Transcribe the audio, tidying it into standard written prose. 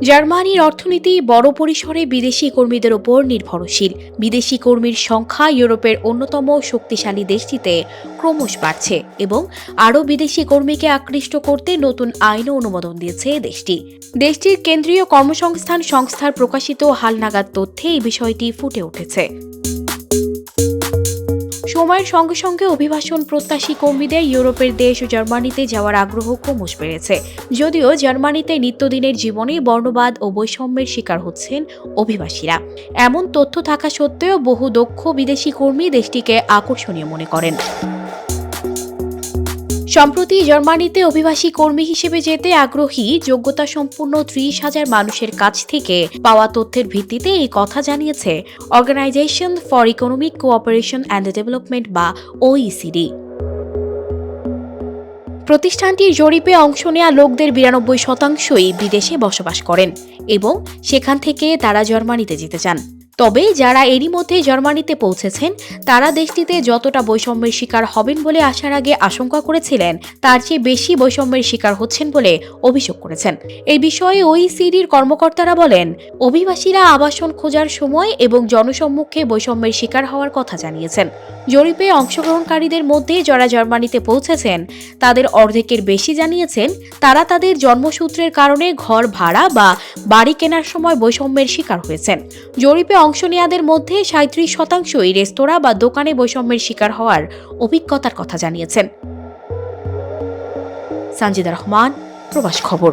জার্মানির অর্থনীতি বড় পরিসরে বিদেশি কর্মীদের ওপর নির্ভরশীল। বিদেশি কর্মীর সংখ্যা ইউরোপের অন্যতম শক্তিশালী দেশটিতে ক্রমশ বাড়ছে এবং আরও বিদেশি কর্মীকে আকৃষ্ট করতে নতুন আইনও অনুমোদন দিয়েছে দেশটি। দেশটির কেন্দ্রীয় কর্মসংস্থান সংস্থার প্রকাশিত হালনাগাদ তথ্যে এই বিষয়টি ফুটে উঠেছে। সময়ের সঙ্গে সঙ্গে অভিবাসন প্রত্যাশী কর্মীদের ইউরোপের দেশ জার্মানিতে যাওয়ার আগ্রহ ক্রমশ বেড়েছে। যদিও জার্মানিতে নিত্যদিনের জীবনে বর্ণবাদ ও বৈষম্যের শিকার হচ্ছেন অভিবাসীরা, এমন তথ্য থাকা সত্ত্বেও বহু দক্ষ বিদেশি কর্মী দেশটিকে আকর্ষণীয় মনে করেন। সম্প্রতি জার্মানিতে অভিবাসী কর্মী হিসেবে যেতে আগ্রহী যোগ্যতা সম্পন্ন 30,000 মানুষের কাছ থেকে পাওয়া তথ্যের ভিত্তিতে এই কথা জানিয়েছে organisation for economic cooperation and development বা OECD। প্রতিষ্ঠানটির জরিপে অংশ নেওয়া লোকদের 92%ই বিদেশে বসবাস করেন এবং সেখান থেকে তারা জার্মানিতে যেতে চান। তবে যারা এরই মধ্যে জার্মানিতে পৌঁছেছেন তারা দেশটিতে যতটা বৈষম্যের শিকার হবেন বলে আসার আগে আশঙ্কা করেছিলেন তার চেয়ে বেশি বৈষম্যের শিকার হচ্ছেন বলে অভিযোগ করেছেন। এই বিষয়ে OECDর কর্মকর্তারা বলেন, অভিবাসীরা আবাসন খোঁজার সময় এবং জনসম্মুখে বৈষম্যের শিকার হওয়ার কথা জানিয়েছেন। জরিপে অংশগ্রহণকারীদের মধ্যে যারা জার্মানিতে পৌঁছেছেন তাদের অর্ধেকের বেশি জানিয়েছেন তারা তাদের জন্মসূত্রের কারণে ঘর ভাড়া বা বাড়ি কেনার সময় বৈষম্যের শিকার হয়েছেন। জরিপে অংশ নেওয়াদের মধ্যে 37%ই রেস্তোরাঁ বা দোকানে বৈষম্যের শিকার হওয়ার অভিজ্ঞতার কথা জানিয়েছেন। সানজিদা রহমান, প্রবাস খবর।